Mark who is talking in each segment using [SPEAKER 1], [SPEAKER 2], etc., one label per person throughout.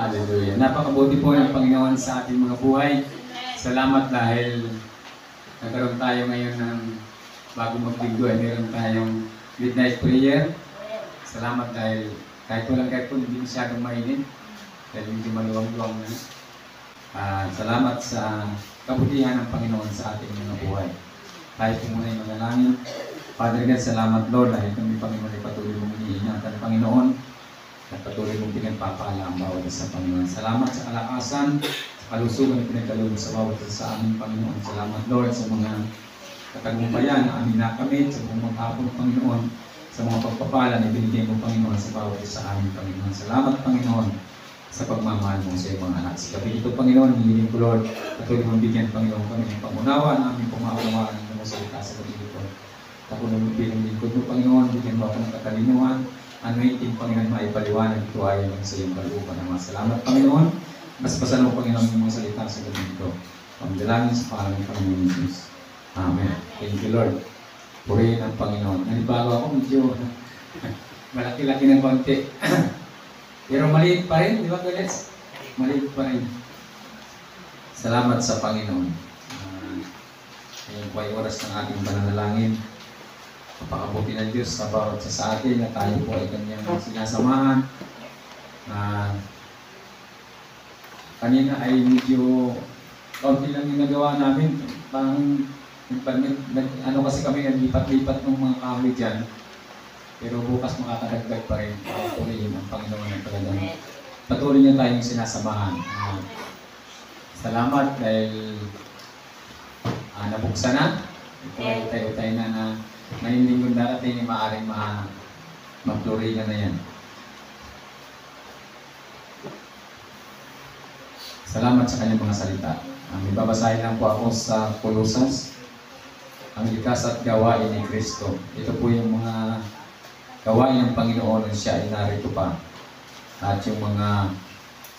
[SPEAKER 1] Hallelujah. Napakabuti po ng Panginoon sa ating mga buhay. Salamat dahil nagkaroon tayo ngayon ng bago maglinggo ay meron tayong midnight prayer. Salamat dahil kahit walang aircon, hindi masyadong mainit. Dahil medyo maluwang-luwang na. Salamat sa kabutihan ng Panginoon sa ating mga buhay. Tayo po muna yung manalangin. Father God, salamat Lord dahil kami Panginoon ay patuloy mong iniingatan ng Panginoon at patuloy mong pinagpapala ang bawat isa Panginoon. Salamat sa kalakasan, sa kalusugan na pinagkaloob sa bawat isa sa aming Panginoon. Salamat Lord sa mga katagumpayan na aming nakamit, sa mga maghapon Panginoon, sa mga pagpapala na binigay mo Panginoon sa bawat isa sa aming Panginoon. Salamat Panginoon sa pagmamahal mo sa iyong mga anak. Sa gabi ito Panginoon, hihiling ko Lord, patuloy mong bigyan Panginoon kami ng pangunawa na aming pumaunawaan ng mga salita sa gabi ito. Tapos nung lingkod mo Panginoon, bigyan mo ako ng katalinuhan, anointing Panginoon, maipaliwanag ito ayon sa iyong kalooban. Mga salamat Panginoon, basbasan mo Panginoon yung mga salita sa gabi ito. Pagdalangin sa pangalan ng Panginoon Jesus. Amen. Thank you Lord. Purihin ang Panginoon. Nanibago ako medyo malaki-laki ng konti. Pero maliit pa rin, di ba guys? Maliit pa rin. Salamat sa Panginoon. Ngayon po ay oras ng ating pananalangin. Napakabuti ng Diyos sa bawat sa atin na tayo po ay kanyang sinasamahan. Kanina ay medyo kaunti lang yung nagawa namin. Ano kasi kami naglipat-lipat ng mga kahoy dyan. Pero bukas makakadagdag pa rin. Patuloy ang Panginoon ng talagang patuloy niya tayong sinasamahan. Salamat dahil nabuksan na. Ito ay utay-utay na ngayong linggong darating ay maaaring mag-floriga na yan. Salamat sa kanyang mga salita. Ibabasahin lang po ako sa Colosas. Ang likas at gawain ni Kristo. Ito po yung mga gawain ng Panginoon na siya ay narito pa. At yung mga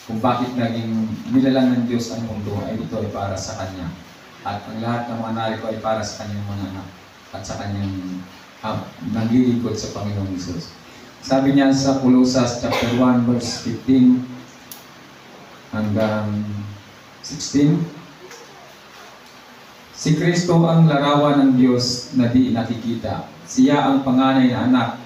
[SPEAKER 1] kung bakit naging nilalang ng Diyos ang mundo ay ito ay para sa Kanya. At ang lahat ng mga narito ay para sa Kanyang mga anak at sa Kanyang naglilingkod sa Panginoong Jesus. Sabi niya sa Colosas chapter 1 verse 15 hanggang 16, si Kristo ang larawan ng Diyos na di nakikita. Siya ang panganay na anak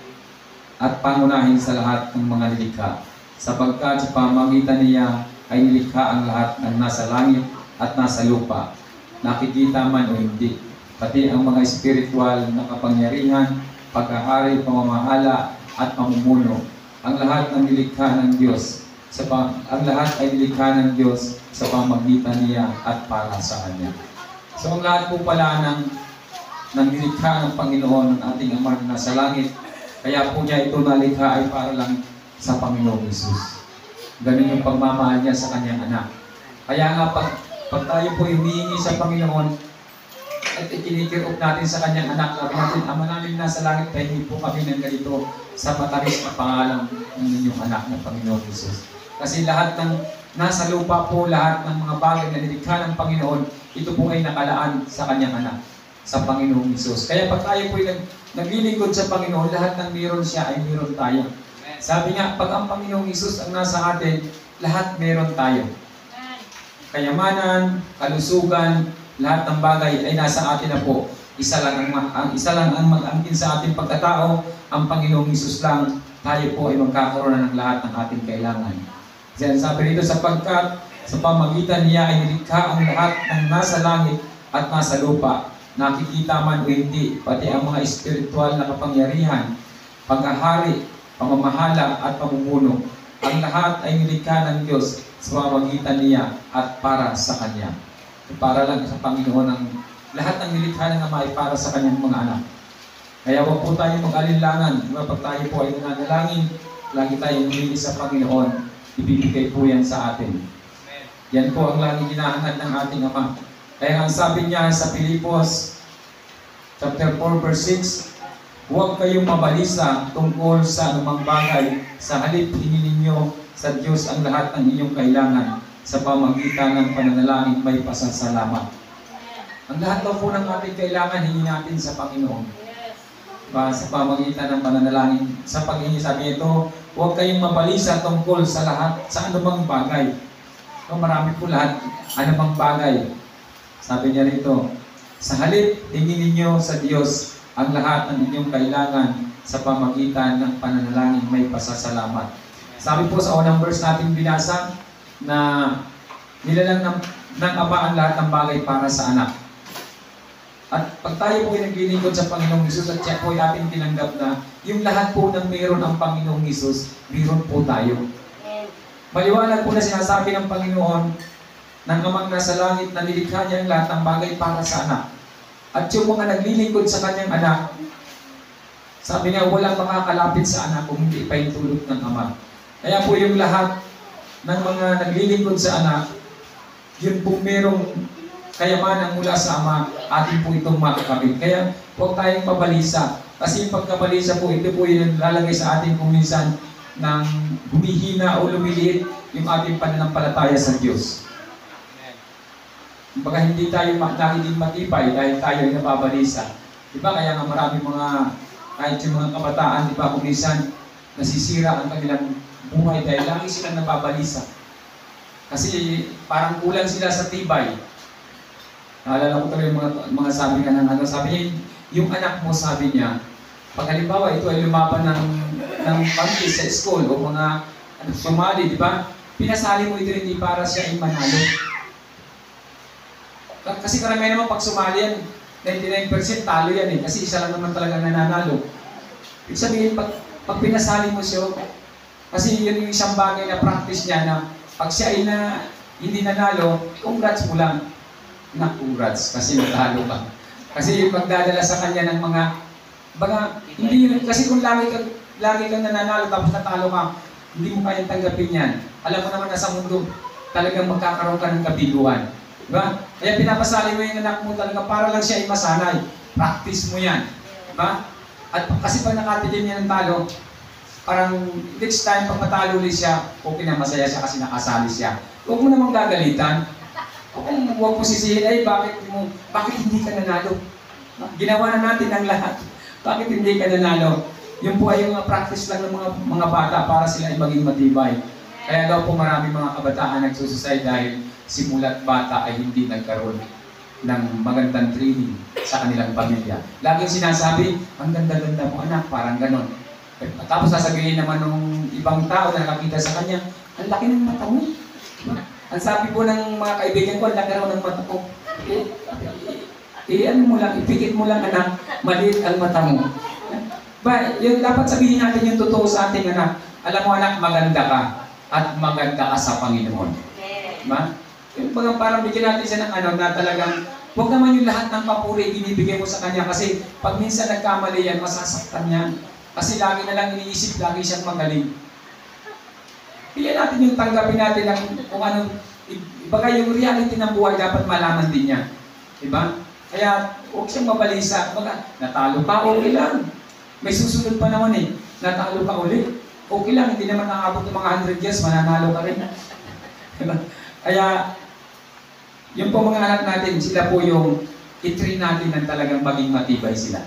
[SPEAKER 1] at pangunahin sa lahat ng mga nilikha, sapagkat sa pamagitan niya ay nilikha ang lahat ng nasa langit at nasa lupa, nakikita man o hindi, pati ang mga espiritual na kapangyarihan, pagkahari, pamamahala at pamumuno. Ang lahat ng nilikha ng Diyos, ang lahat ay nilikha ng Diyos sa pamagitan niya at para sa Kanya. So ang lahat po pala ng nilikha ng Panginoon ng ating Ama na nasa langit, kaya po niya ito nalikha ay para lang sa Panginoong Jesus. Ganun yung pagmamahal niya sa kanyang anak. Kaya nga pag tayo po humihingi sa Panginoon at ikinikirop natin sa kanyang anak, sabi natin, Ama namin nasa langit, pahingi po kami ng ganito sa matamis na pangalan ng inyong anak ng Panginoong Jesus. Kasi lahat ng nasa lupa po, lahat ng mga bagay na nilikha ng Panginoon, ito po ay nakalaan sa kanyang anak, sa Panginoong Jesus. Kaya pag tayo po ay naglilingkod sa Panginoon, lahat ng meron siya ay meron tayo. Sabi nga, pag ang Panginoong Jesus ang nasa atin, lahat meron tayo. Kayamanan, kalusugan, lahat ng bagay ay nasa atin na po. Isa lang ang mag-angkin sa ating pagkatao, ang Panginoong Jesus lang, tayo po ay magkakaroon ng lahat ng ating kailangan. Diyan sabi rito, sapagkat sa pamagitan niya ay nilikha ang lahat ng nasa langit at nasa lupa, nakikita man o hindi, pati ang mga espiritual na kapangyarihan, paghahari, pamamahala at pamumuno. Ang lahat ay nilikha ng Diyos sa pamamagitan niya at para sa Kanya. Para lang sa Panginoon ang lahat ng nilikha ng Ama ay para sa Kanyang mga anak. Kaya huwag po tayo mag-alinlangan. Kapag tayo po ay nananalangin, lagi tayong humingi sa Panginoon, ibibigay po yan sa atin. Yan po ang lagi hinahangad ng ating Ama. Kaya ang sabi niya sa Pilipos chapter 4 verse 6, huwag kayong mabalisa tungkol sa anumang bagay, sa halip hingin ninyo sa Diyos ang lahat ng inyong kailangan sa pamagitan ng pananalangin may pasasalamat. Ang lahat daw po ng ating kailangan hingin natin sa Panginoon. Sa pamagitan ng pananalangin, sa paghingi, sabi ito,
[SPEAKER 2] huwag kayong mabalisa tungkol sa lahat, sa anumang bagay. So, marami po lahat, anumang bagay. Sabi niya rito, sa halip, hingin ninyo sa Diyos ang lahat ng inyong kailangan sa pamagitan ng pananalangin may pasasalamat. Sabi po sa unang verse natin binasa na nilalang ng Ama ang lahat ng bagay para sa anak. At pag tayo po ay naglilingkod sa Panginoong Hesus at siya po ay ating tinanggap na yung lahat po ng mayroon ang Panginoong Hesus, mayroon po tayo. Maliwanag po na sinasabi ng Panginoon ng Amang nasa langit na nilikha niya ang lahat ng bagay para sa anak. At yung mga naglilingkod sa kanyang anak, sabi niya, walang makakalapit sa anak kung hindi pa yung tulog ng Ama. Kaya po yung lahat ng mga naglilingkod sa anak, yun po merong kayamanan mula sa Ama, atin po itong makakamit. Kaya huwag tayong pabalisa. Kasi yung pagkabalisa po, ito po yung lalagay sa atin kung minsan ng humihina o lumiliit yung ating pananampalataya sa Diyos. Kumbaga hindi tayo nagiging matibay dahil tayo ay nababalisa. Diba? Kaya nga marami mga, kahit yung mga kabataan, diba, kung minsan nasisira ang kanilang buhay dahil lagi silang nababalisa. Kasi parang kulang sila sa tibay. Naalala ko tuloy yung mga sabi nga ng ano, sabi niya, yung anak mo, sabi niya, pag halimbawa ito ay lumaban ng pangkis sa school o mga sumali, di ba? Pinasali mo ito hindi para siya ay manalo. Kasi karamihan naman pag sumali yan, 99% talo yan eh, kasi isa lang naman talaga nananalo. Ibig sabihin, pag pinasali mo siya, kasi yun yung isang bagay na practice niya na pag siya ay hindi nanalo, congrats mo lang. Congrats, kasi natalo ka. Kasi yung pagdadala sa kanya ng mga, hindi yun, kasi kung lagi kang nananalo tapos natalo ka, hindi mo kayang tanggapin yan. Alam mo naman na sa mundo, talagang magkakaroon ka ng kabiguan. Diba? Kaya pinapasali mo yung anak mo talaga para lang siya ay masanay. Practice mo yan. Diba? At kasi pag nakatikim niya ng talo, parang next time pag matalo ulit siya, okay na, masaya siya kasi nakasali siya. Huwag mo namang gagalitan. Huwag mo sisihin, ay bakit hindi ka nanalo? Ginawa na natin ang lahat. Bakit hindi ka nanalo? Yung po ay mga practice lang ng mga bata para sila ay maging matibay. Kaya daw po marami mga kabataan nagsusuicide dahil simula't bata ay hindi nagkaroon ng magandang training sa kanilang pamilya. Laging sinasabi, ang ganda-ganda mo anak, parang ganon. Tapos sasabihin naman ng ibang tao na nakakita sa kanya, ang laki ng mata mo. Ang sabi po ng mga kaibigan ko, ang laki raw ng mata ko. Ano mo lang, ipikit mo lang anak, maliit ang mata mo. Yung dapat sabihin natin yung totoo sa ating anak. Alam mo anak, maganda ka at maganda ka sa Panginoon. Diba? Yung parang bigyan natin siya ng ano na talagang huwag naman yung lahat ng papuri binibigay mo sa kanya kasi pag minsan nagkamali yan, masasaktan yan. Kasi lagi na lang iniisip, lagi siyang magaling. Bigyan natin yung tanggapin natin ng kung anong, ibaga yung reality ng buhay dapat malaman din niya. Diba? Kaya huwag siyang mabalisa. Baga, natalo ka, okay lang. May susunod pa naman eh. Natalo ka ulit. Okay lang, hindi naman nakabot ng mga 100 years, mananalo ka rin. Diba? Kaya, yung po mga anak natin, sila po yung i-train natin na talagang maging matibay sila.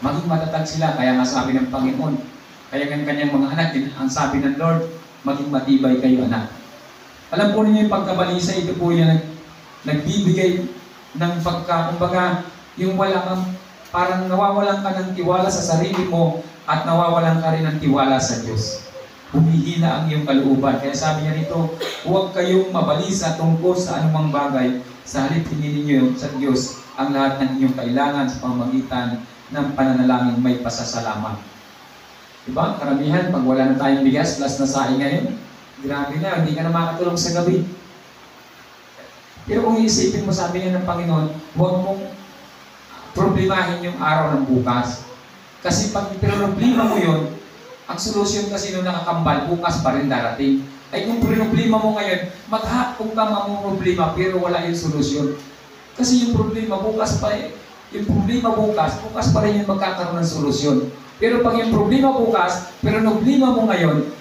[SPEAKER 2] Maging matatag sila, kaya nga sabi ng Panginoon. Kaya kanyang mga anak, ang sabi ng Lord, maging matibay kayo anak. Alam po ninyo yung pagkabalisa, ito po yung nagbibigay ng kumbaga, yung wala kang, parang nawawalan ka ng tiwala sa sarili mo at nawawalan ka rin ng tiwala sa Diyos. Humihina ang iyong kalooban. Kaya sabi niya rito, huwag kayong mabalisa tungkol sa anumang bagay. Sa halip hingin ninyo sa Diyos ang lahat ng inyong kailangan sa pamamagitan ng pananalangin may pasasalamat. Diba? Karamihan, pag wala na tayong bigas, plus na saing ngayon, grabe na, hindi ka na makatulong sa gabi. Pero kung iisipin mo, sabi niya ng Panginoon, huwag mong problemahin yung araw ng bukas. Kasi pag problema mo yun, ang solusyon kasi nung nakakambal, bukas pa rin darating. Ay kung problema mo ngayon, maghapong ka mga problema pero wala yung solusyon. Kasi yung problema bukas pa bukas pa rin yung magkakaroon ng solusyon. Pero pag yung problema bukas, pero problema mo ngayon,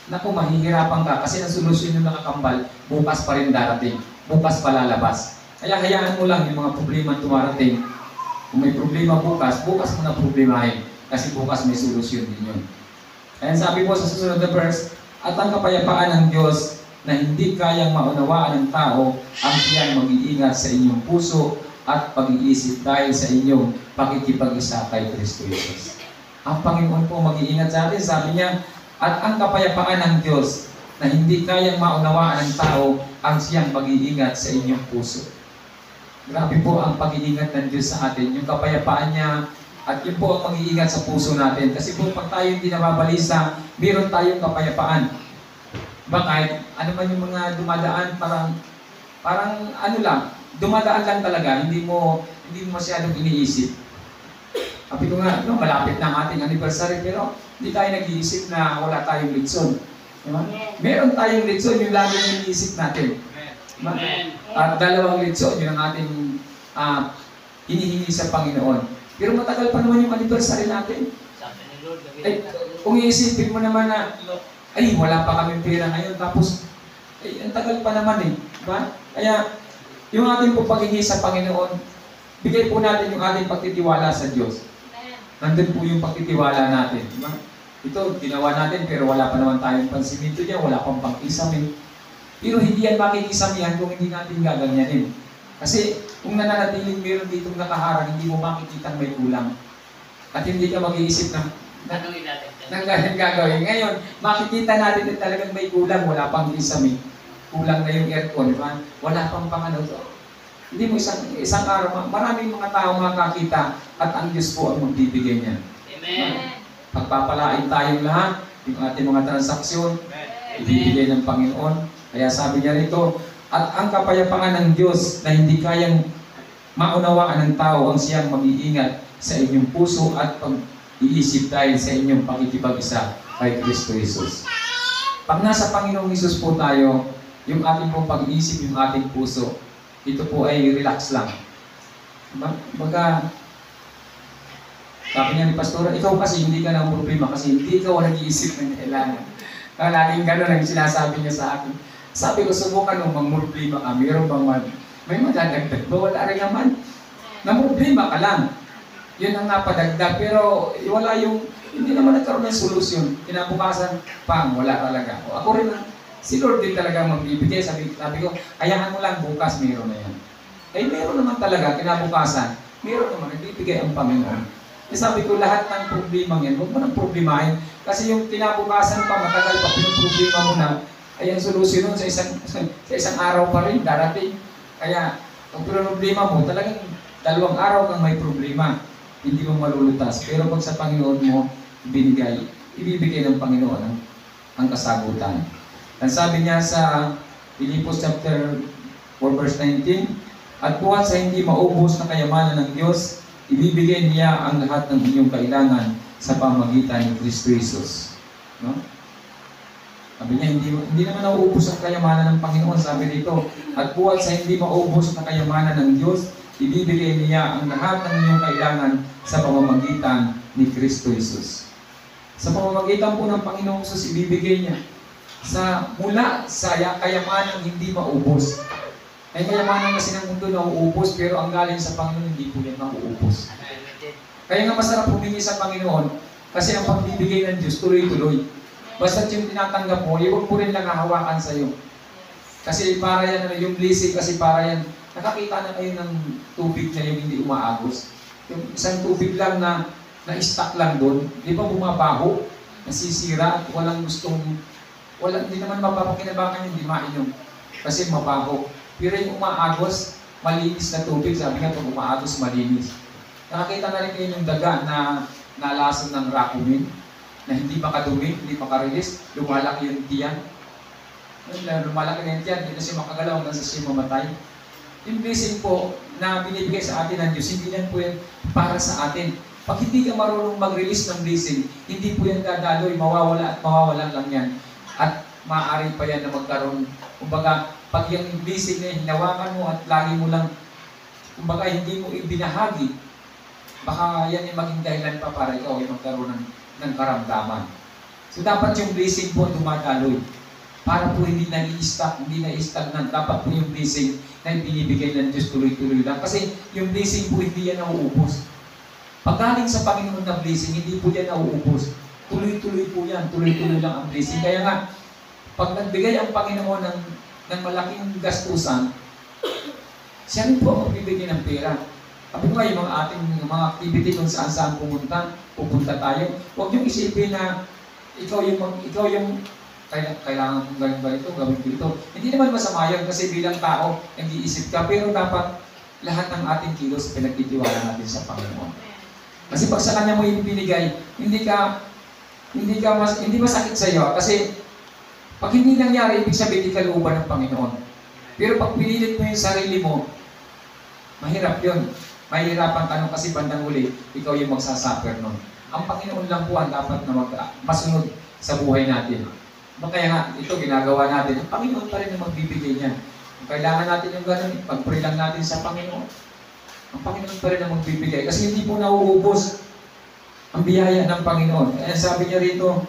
[SPEAKER 2] naku, mahihirapan ka kasi ang solusyon yung nakakambal, bukas pa rin darating. Bukas pa lalabas. Kaya hayaan mo lang yung mga problema tumarating. Kung may problema bukas mo na problemahin. Kasi bukas may solusyon din yun. Ayan sabi po sa susunod na verse, at ang kapayapaan ng Diyos na hindi kayang maunawaan ng tao ang siyang mag-iingat sa inyong puso at pag-iisip dahil sa inyong pakikipag-isa kay Kristo Jesus. Ang Panginoon po mag-iingat sa atin. Sabi niya, at ang kapayapaan ng Diyos na hindi kayang maunawaan ng tao ang siyang mag-iingat sa inyong puso. Grabe po ang pag-iingat ng Diyos sa atin. Yung kapayapaan niya, at yun po ang mag-iingat sa puso natin. Kasi kung pag tayo hindi nababalisa, meron tayong kapayapaan. Bakit? Ano man yung mga dumadaan, parang ano lang, dumadaan lang talaga, hindi mo masyadong iniisip. Sabi ko nga, no, malapit na ang ating anniversary, pero hindi tayo nag-iisip na wala tayong litson. Diba? Meron tayong litson, yung lagi yung iniisip natin. Diba? At dalawang litson, yun ang ating hinihingi sa Panginoon. Pero matagal pa naman yung anniversary natin. Ay, kung iisipin mo naman na, ay, wala pa kaming pera ngayon, tapos, ay, ang tagal pa naman eh. Diba? Kaya, yung ating po paghingi sa Panginoon, bigay po natin yung ating pagtitiwala sa Diyos. Nandun po yung pagtitiwala natin. Diba? Ito, ginawa natin, pero wala pa naman tayong pansimento niya, wala pang pang-isamin. Pero hindi yan makikisamihan kung hindi natin gaganyanin. Kasi kung nananatiling meron ditong nakaharang, hindi mo makikita may kulang. At hindi ka mag-iisip ng gagawin. Ngayon, makikita natin na talagang may kulang, wala pang isamin. Kulang na yung aircon, diba? Wala pang pangano to. Hindi mo isang araw, maraming mga tao makakita at ang Diyos po ang magbibigay niya.
[SPEAKER 3] Amen.
[SPEAKER 2] Pagpapalain tayong lahat, yung ating mga transaksyon, ibibigay ng Panginoon. Kaya sabi niya rito, at ang kapayapaan ng Diyos na hindi kayang maunawaan ng tao ang siyang mag-iingat sa inyong puso at pag-iisip dahil sa inyong pakikipag-isa kay Kristo Jesus. Pag nasa Panginoong Jesus po tayo, yung ating pong pag-iisip, yung ating puso, ito po ay relax lang. Baga, sabi niya ni Pastora, ikaw kasi hindi ka na problema kasi hindi ikaw ang nag-iisip ng kailangan. Laging gano'n ang sinasabi niya sa akin. Sabi ko, subukan nung mang-problema ka, mayroon bang may madadagdag ba? Wala rin naman. Na-problema ka lang. Yun ang napadagdag. Pero wala yung, hindi naman nagkaroon ng solusyon. Kinabukasan, wala talaga. O, ako rin, si Lord din talaga magbibigay. Sabi ko, hayaan mo lang, bukas mayroon na yan. Ay, mayroon naman talaga, kinabukasan, mayroon naman, nagbibigay ang Panginoon. Sabi ko, lahat ng problema yan, huwag mo nang problemahin. Kasi yung kinabukasan pa, matagal pa, pinoproblema mo na, ay ang solusyon nun sa isang araw pa rin, darating. Kaya, ang problema mo, talagang 2 araw kang may problema. Hindi mo malulutas. Pero pag sa Panginoon mo, ibibigay ng Panginoon ang kasagutan. Ang sabi niya sa Filipos chapter 4 verse 19, at buwan sa hindi maubos na kayamanan ng Diyos, ibibigay niya ang lahat ng inyong kailangan sa pamagitan ni Kristo Jesus. No? Sabi niya, hindi naman nauubos ang kayamanan ng Panginoon. Sabi dito, at buwan sa hindi maubos na kayamanan ng Diyos, ibibigay niya ang lahat ng inyong kailangan sa pamamagitan ni Kristo Jesus. Sa pamamagitan po ng Panginoong Jesus, ibibigay niya mula sa kayamanan hindi maubos. Ay kayamanan kasi ng mundo nauubos, pero ang galing sa Panginoon hindi po yan mauubos. Kaya nga masarap humingi sa Panginoon, kasi ang pagbibigay ng Diyos tuloy-tuloy. Basta yung tinatanggap mo, huwag mo rin lang hahawakan sa iyo. Kasi para yan, yung blessing kasi para yan, nakakita na kayo ng tubig na yung hindi umaagos. Yung isang tubig lang na stock lang doon, di ba bumabaho, nasisira, at walang gustong, hindi naman mapapakinabangan yung di mainom. Kasi mabaho. Pero yung umaagos, malinis na tubig, sabi nga pag umaagos, malinis. Nakakita na rin kayo yung daga na nalason ng rakumin, na hindi makadumi, hindi makarelease, lumalaki yung tiyan. Lumalaki na yung tiyan, hindi na siya makagalaw hanggang sa siya mamatay. Yung blessing po na binibigay sa atin ng Diyos, hindi yan po yan para sa atin. Pag hindi ka marunong mag-release ng blessing, hindi po yan dadaloy, mawawala at mawawala lang yan. At maaari pa yan na magkaroon. Kumbaga, pag yung blessing na hinawakan mo at lagi mo lang, kumbaga hindi mo ibinahagi, baka yan yung maging dahilan pa para ikaw ay magkaroon ng karamdaman. So dapat yung blessing po dumadaloy. Para po hindi na-i-stack, hindi na-i-stagnant. Dapat po yung blessing na binibigay ng Diyos tuloy-tuloy lang. Kasi yung blessing po hindi yan nauubos. Pag galing sa Panginoon na blessing, hindi po yan nauubos. tuloy-tuloy po yan. Tuloy-tuloy lang ang blessing. Kaya nga, pag nagbigay ang Panginoon ng malaking gastusan, siya rin po ang magbibigay ng pera. Sabi ko nga, yung mga ating mga activity kung saan-saan pupunta tayo, huwag yung isipin na ikaw yung kailangan kong gawin ko ito. Hindi naman masama yan kasi bilang tao, nag-iisip ka, pero dapat lahat ng ating kilos pinagtitiwala natin sa Panginoon. Kasi pag sa Kanya mo ibinigay, hindi masakit sa iyo. Kasi pag hindi nangyari, ibig sabihin hindi ka looban ng Panginoon. Pero pag pinilit mo yung sarili mo, mahirap yun. Mahirapan ka nun kasi bandang huli, ikaw yung magsasuffer nun. Ang Panginoon lang po ang dapat na masunod sa buhay natin. Kaya nga, ito ginagawa natin, ang Panginoon pa rin ang magbibigay niya. Kung kailangan natin yung gano'n, pag-pray lang natin sa Panginoon, ang Panginoon pa rin ang magbibigay. Kasi hindi po nauubos ang biyaya ng Panginoon. Kaya sabi niya rito,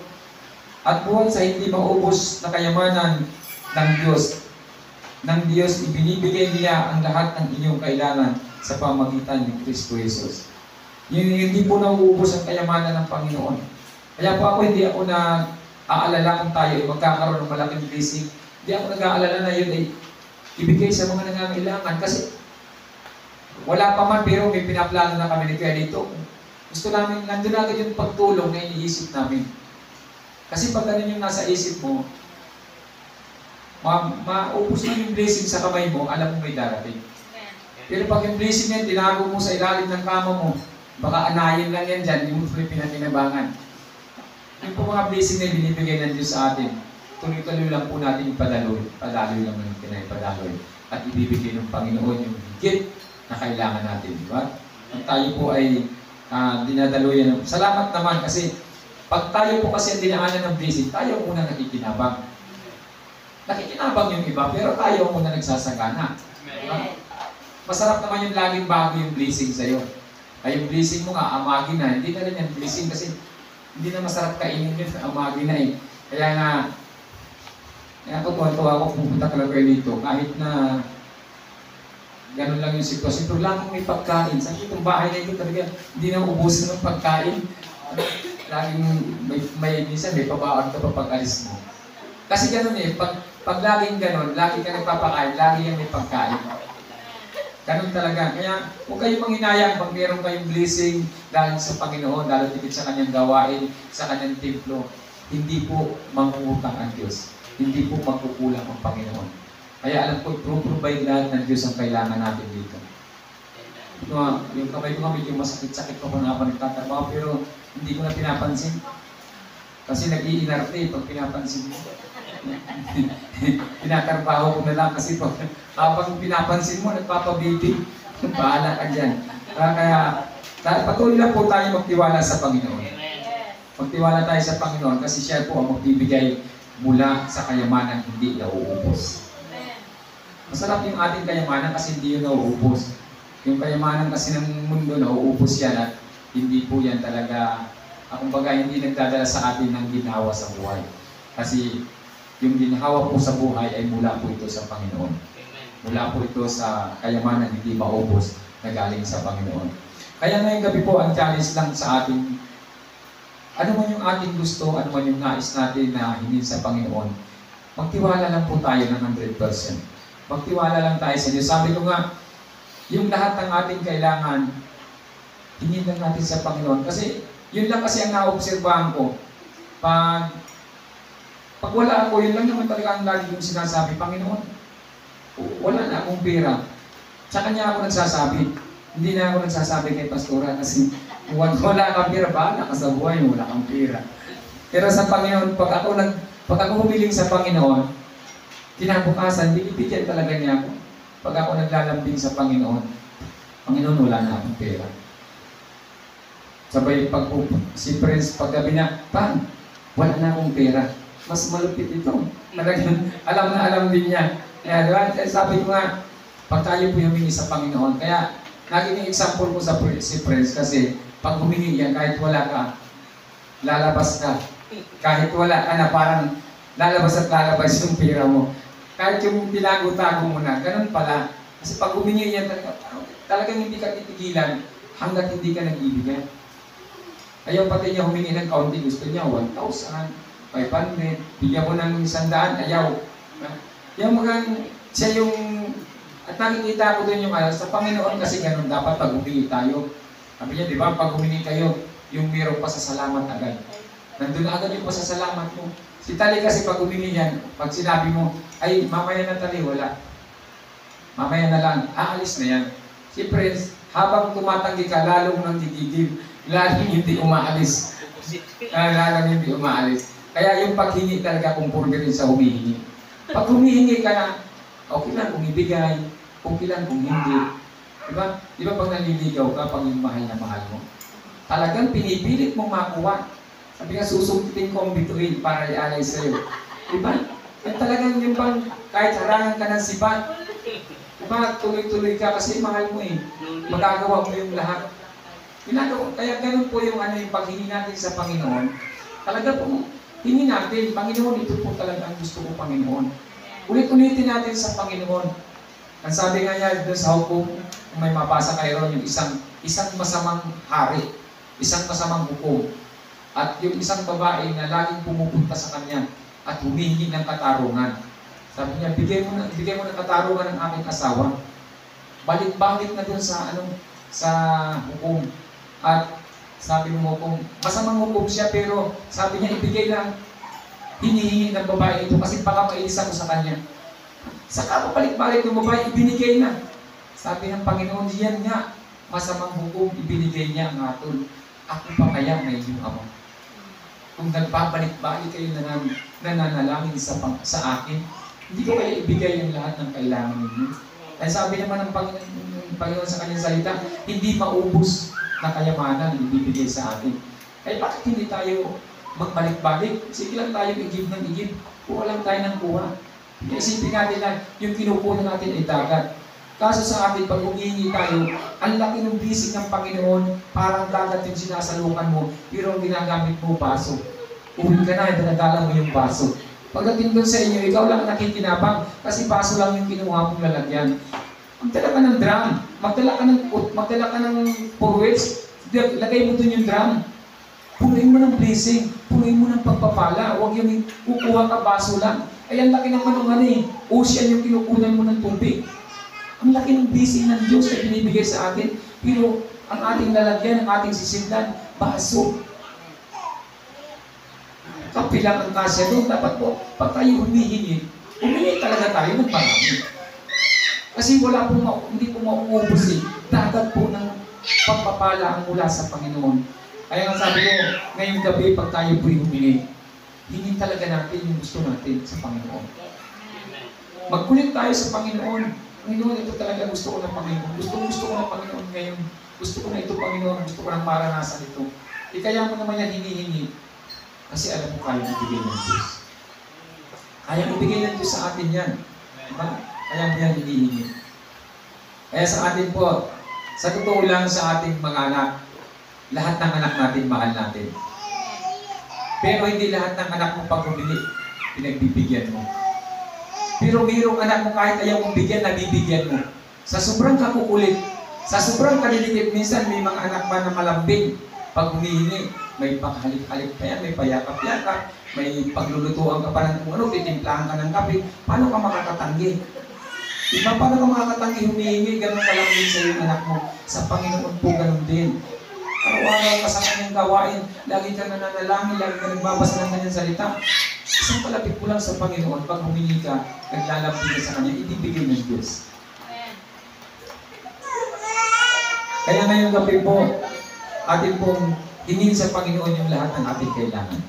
[SPEAKER 2] at buwan sa hindi maubos na kayamanan ng Diyos, ibinibigay niya ang lahat ng inyong kailangan sa pamagitan ni Kristo Jesus. Hindi po nauubos ang kayamanan ng Panginoon. Kaya po hindi ako aalala kung tayo ay magkakaroon ng malaking blessing. Hindi ako nag-aalala na yun ay ibigay sa mga nangangailangan. Kasi wala pa man pero may pinaplano na kami ni Kuya dito. Gusto namin, nandun agad yung pagtulong na iniisip namin. Kasi pag ganun yung nasa isip mo, maubos na yung blessing sa kamay mo, alam mo may darating. Pero pag yung blessing yan, tinago mo sa ilalim ng kama mo, baka anayin lang yan dyan, hindi mo tuloy pinatinabangan. Yung po mga blessing na binibigay ng Diyos sa atin, tuloy-tuloy lang po natin ipadaloy. Padaloy lang ng pinaipadaloy. At ibibigay ng Panginoon yung higit na kailangan natin. Diba? At tayo po ay dinadaluyan. Salamat naman kasi pag tayo po kasi ang dinaanan ng blessing, tayo muna nakikinabang. Nakikinabang yung iba, pero tayo muna nagsasagana. Diba? Masarap naman yung laging bago yung blessing sa'yo. Ay yung blessing mo nga, amagin na. Hindi na rin yung blessing kasi hindi na masarap kainin yun, amagin na eh. Kaya tuwa ako pupunta talaga dito. Kahit na ganun lang yung sitwasyon. Pero laging may pagkain. Sa itong bahay na ito talaga, hindi na ubusin ng pagkain. Laging minsan may pabaon ka pa pag alis mo. Kasi ganun eh, pag laging ganun, lagi ka nagpapakain, lagi yung may pagkain. Ganun talaga. Kaya huwag kayong manghinayang pag meron kayong blessing dahil sa Panginoon, dahil dikit sa kanyang gawain, sa kanyang templo. Hindi po mangungutang ang Diyos. Hindi po magkukulang ang Panginoon. Kaya alam ko, provide lahat ng Diyos ang kailangan natin dito. Yung kamay ko nga medyo masakit-sakit ko kung habang nagtatrabaho, pero hindi ko na pinapansin. Kasi nag-iinarte pag pinapansin mo. Tinatrabaho ko na lang kasi habang pinapansin mo, nagpapabiting. Bahala ka dyan. Kaya patuloy lang po tayo magtiwala sa Panginoon. Magtiwala tayo sa Panginoon kasi siya po ang magbibigay mula sa kayamanan, hindi nauubos. Masarap yung ating kayamanan kasi hindi yun nauubos. Yung kayamanan kasi ng mundo nauubos yan at hindi po yan talaga, kumbaga hindi nagdadala sa atin ng ginhawa sa buhay. Kasi yung ginhawa po sa buhay ay mula po ito sa Panginoon. Mula po ito sa kayamanan hindi maubos na galing sa Panginoon. Kaya ngayong gabi po ang challenge lang sa ating, ano man yung ating gusto, ano man yung nais natin na hingin sa Panginoon, magtiwala lang po tayo ng 100%. Magtiwala lang tayo sa Diyos. Sabi ko nga, yung lahat ng ating kailangan, hingin lang natin sa Panginoon. Kasi yun lang kasi ang naobserbahan ko. Pag wala ako, yun lang naman talaga ang lagi yung sinasabi, Panginoon, wala na akong pera. Sa Kanya ako nagsasabi. Hindi na ako nagsasabi kay Pastora kasi wala kang pera, bahala ka sa buhay mo, wala kang pera. Pero sa Panginoon, pag ako humiling sa Panginoon, kinabukasan, binibigyan talaga niya ako. Pag ako naglalambing sa Panginoon, Panginoon, wala na akong pera. Sabay, si Prince, paggabi na, wala na akong pera. Mas malupit ito. Talagang alam din niya. Kaya diba, sabi ko nga, pag tayo po humingi sa Panginoon, kaya naging example ko sa si Prince kasi pag humingi yan, kahit wala ka, lalabas ka. Kahit wala ka na, parang lalabas at lalabas yung pera mo. Kahit yung tinago-tago mo na, ganun pala. Kasi pag humingi yan, talagang hindi ka titigilan hanggat hindi ka nagbibigay. Ayaw pati niya humingi ng kaunti. Gusto niya 1,000, 500. Bigyan mo ng 100, ayaw. Yung mga, siya yung, at nakikita ko doon yung sa Panginoon kasi ganun, dapat pag humingi tayo. Sabi niya, di ba, pag humingi kayo, yung mayroong pasasalamat agad. Nandun agad yung pasasalamat mo. Si Tali kasi pag humingi yan, pag sinabi mo, ay, mamaya na Tali, wala. Mamaya na lang, aalis na yan. Siyempre, habang tumatanggi ka, lalong nang gigigil, lalong hindi umaalis. Lalong hindi umaalis. Kaya yung paghingi talaga, kumpurbe rin sa humihingi. Pag humihingi ka na, okay lang kung ibigay, okay lang kung hindi. Diba? Diba pag naliligaw ka, pag yung mahal na mahal mo, talagang pinipilit mong makuha. Sabi nga, susungitin ko ang bituin para ialay sa'yo. Diba? Yan talagang yung bang, kahit harangan ka ng sibat, diba, tuloy-tuloy ka kasi mahal mo eh. Magagawa mo yung lahat. Kaya ganun po yung, yung paghingi natin sa Panginoon. Talaga po, hingi natin, Panginoon, ito po talaga ang gusto ko, Panginoon. Ulit-ulitin natin sa Panginoon. Ang sabi nga niya doon sa hukom, kung may mabasa kayo ron, yung isang masamang hari, isang masamang hukom, at yung isang babae na laging pumupunta sa kanya at humihingi ng katarungan. Sabi niya, bigay mo ng katarungan ng aming asawa. Balik-balik na doon sa hukom. At sabi ng hukom, masamang hukom siya, pero sabi niya, ibigay lang, hinihingi ng babae ito kasi baka mailisa ko sa kanya. Saka balik-balik ng babae, ibinigay na. Sabi ng Panginoon, diyan nga, masamang hukom, ibinigay niya ang atol. Ako pa kaya na inyong ama. Kung nagbabalik-balik kayo nananalangin sa akin, hindi ko kayo ibigay ang lahat ng kailangan ninyo. Kaya sabi naman ng Panginoon sa kanyang salita, hindi maubos na kayamanan ibibigay sa atin. Kaya bakit hindi tayo magbalik-balik? Sige lang tayo igib ng igib. Kuha lang tayo ng kuha. Isipin natin na yung kinukuha natin ay dagat. Kaso sa atin, pag humihingi tayo, ang laki ng bisig ng Panginoon, parang dagat yung sinasalukan mo, pero ang ginagamit mo, baso. Uwi ka na, dinadala mo yung baso. Pagdating doon sa inyo, ikaw lang nakikinabang, kasi baso lang yung kinuha mong lalagyan. Magdala ka ng drum, magdala ka ng purwets, lagay mo doon yung drum. Punuin mo ng blessing, punuin mo ng pagpapala, huwag yung kukuha ka baso lang. Ay, ang laki ng manungan eh, ocean yung kinukunan mo ng tubig. Ang laki ng blessing ng Diyos na binibigay sa atin, pero ang ating lalagyan, ang ating sisidlan, baso. Kapilang ang kasya doon, dapat po, pag tayo humihingi talaga tayo ng marami. Kasi hindi po mauubos eh. Dagat po ng pagpapala ang mula sa Panginoon. Kaya nga sabi ko, ngayong gabi, pag tayo po'y humingi, hingin talaga natin yung gusto natin sa Panginoon. Magkulit tayo sa Panginoon. Panginoon, ito talaga gusto ko ng Panginoon. Gusto ko ng Panginoon ngayon. Gusto ko na ito, Panginoon. Gusto ko ng maranasan ito. Kaya mo naman yan hinihingi. Kasi alam mo, kaya ibigay ng Diyos. Kaya ibigay ng Diyos sa atin yan. Diba? Kaya mo yan hinihingi. Kaya sa atin po, sa totoo lang sa ating mga anak, lahat ng anak natin, mahal natin. Pero hindi lahat ng anak mo pag humili, pinagbibigyan mo. Pero mayroong anak mo kahit ayaw mong bigyan, nabibigyan mo. Sa sobrang kakukulit, sa sobrang kalilikit, minsan may mga anak pa na malambing. Pag humihingi, may paghalik-halik pa yan, may payakap-yakap, may paglulutuan ka pa ng kung ano, titimplahan ka ng kape. Paano ka makakatanggi? Diba, paano ka makakatanggi humihingi? Ganun ka lang din sa iyong anak mo. Sa Panginoon po, ganun din. Araw-araw ka sa kanyang gawain, lagi ka nananalangin, lagi ka nagbabasa ng kanyang salita. Isang palapit mo lang sa Panginoon, pag humingi ka, naglalambing ka sa Kanya, ibibigay ng Diyos. Kaya ngayong gabi po, atin pong hingin sa Panginoon yung lahat ng ating kailangan.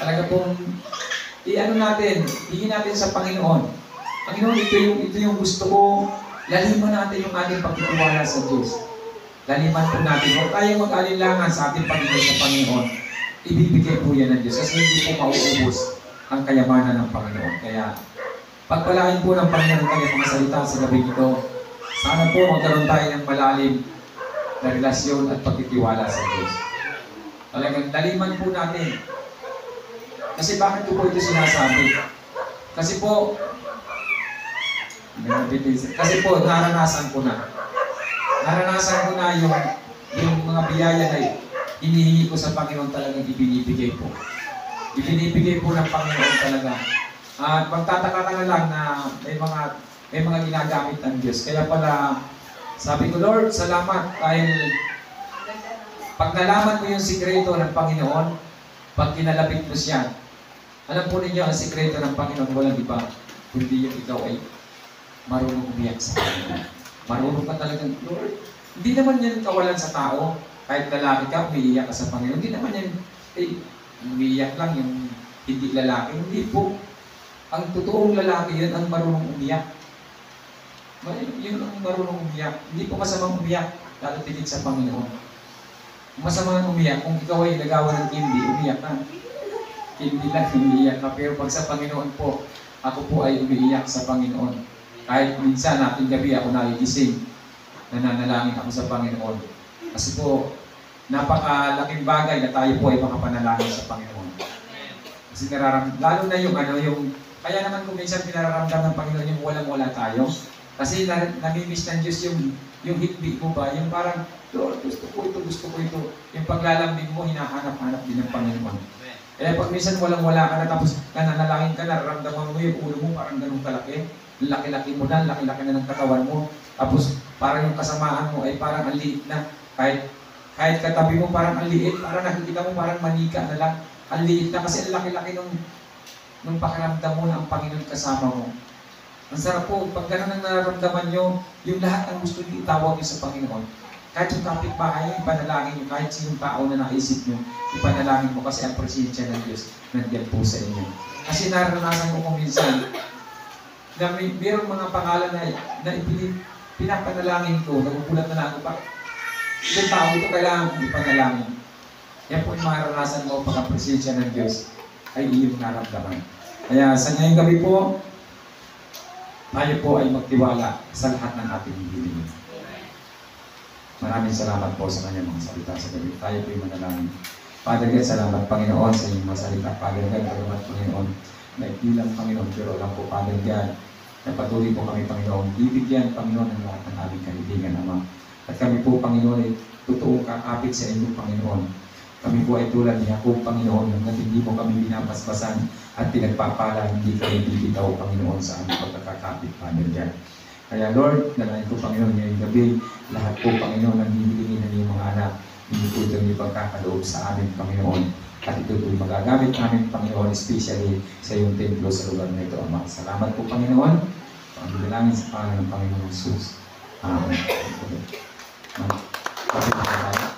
[SPEAKER 2] Talaga pong, hingin natin sa Panginoon. Panginoon, ito yung gusto ko, laliman natin yung ating pagtitiwala sa Diyos. Laliman po natin, huwag tayong mag-alinlangan sa ating Panginoon sa Panginoon. Ibibigay po yan ng Diyos kasi hindi po mauubos ang kayamanan ng Panginoon. Kaya, pagpalain po ng Panginoon ang kanyang mga salita sa gabi nito. Sana po magkaroon tayo ng malalim na relasyon at pagtitiwala sa Diyos. Talagang laliman po natin. Kasi bakit ko po ito sinasabi? Kasi po, naranasan ko na. Naranasan ko na yung mga biyaya na hinihingi ko sa Panginoon talagang ibinibigay po. Ibinibigay po ng Panginoon talaga. At magtataka ka na lang na may mga ginagamit ng Diyos. Kaya pala, sabi ko, Lord, salamat dahil pag nalaman mo yung sikreto ng Panginoon, pag kinalapit mo siya, alam po ninyo ang sikreto ng Panginoon, walang iba, kundi yung ikaw ay marunong umiyak sa Panginoon. Marunong ka talagang, Lord, hindi naman yan kawalan sa tao. Kahit lalaki ka, umiiyak ka sa Panginoon. Hindi naman yan, umiiyak lang yung hindi lalaki. Hindi po. Ang totoong lalaki yun ang marunong umiyak. Yun ang marunong umiyak. Hindi po masamang umiyak, lalo tigit sa Panginoon. Masamang umiyak, kung ikaw ay nagawa ng hindi, umiyak ka. Hindi lang umiiyak ka. Pero pag sa Panginoon po, ako po ay umiiyak sa Panginoon. Kahit minsan, ating gabi ako nakigising, nananalangin ako sa Panginoon. Kasi po, napakalaking bagay na tayo po ay makapanalangin sa Panginoon. Kasi lalo na yung kaya naman kung minsan pinararamdam ng Panginoon yung walang-wala tayo. Kasi namimiss ng Diyos yung hitbit mo ba? Yung parang, Lord, gusto ko ito. Yung paglalambing mo, hinahanap-hanap din ng Panginoon. Kaya pag minsan walang-wala ka na, tapos nananalangin ka, nararamdaman mo yung ulo mo, parang ganun kalaki. Laki-laki mo na, laki-laki na ng katawan mo. Tapos parang yung kasamaan mo ay parang ang liit na. Kahit katabi mo parang ang liit, parang nakikita mo parang manika na lang. Ang liit na kasi ang laki-laki nung pakiramdam mo na ang Panginoon kasama mo. Ang sarap po, pag gano'n ang nararamdaman nyo, yung lahat ang gusto nyo itawag nyo sa Panginoon. Kahit yung kapitbahay, ipanalangin nyo, kahit sinong tao na naisip nyo, ipanalangin mo kasi ang presensya ng Diyos nandiyan po sa inyo. Kasi naranasan ko kung minsan, na mayroong mga pangalan na pinapanalangin ko, nagugulat na lang ako pa. Yung tao ito kailangan kong ipanalangin. Yan po yung maranasan mo pag ang presensya ng Diyos ay iyong naramdaman. Kaya sa ngayong gabi po, tayo po ay magtiwala sa lahat ng ating hiling. Maraming salamat po sa kanyang mga salita sa gabi. Tayo po ay manalangin. Father God, salamat Panginoon sa inyong mga salita. Father God, salamat Panginoon. Na ilang Panginoon, pero lang po Father God, na patuloy po kami Panginoon. Bibigyan Panginoon ng lahat ng aming kaibigan, Ama. At kami po Panginoon ay totoong kakapit sa inyong Panginoon. Kami po ay tulad ni Jacob, Panginoon, na hindi mo kami binapaspasan at pinagpapala, hindi kami bibitaw, Panginoon, sa aming pagkakakapit, Father God. Kaya Lord, nalain ko, Panginoon, ngayong gabi, lahat po, Panginoon, ang hihilingin ng iyong mga anak, hindi po ito yung pagkakaloob sa amin, Panginoon. At ito po yung magagamit namin, Panginoon, especially sa iyong templo sa lugar na ito, Ama. Salamat po, Panginoon. Pangilangin sa pangalan ng Panginoon Jesus. Amen. Kapit na tayo.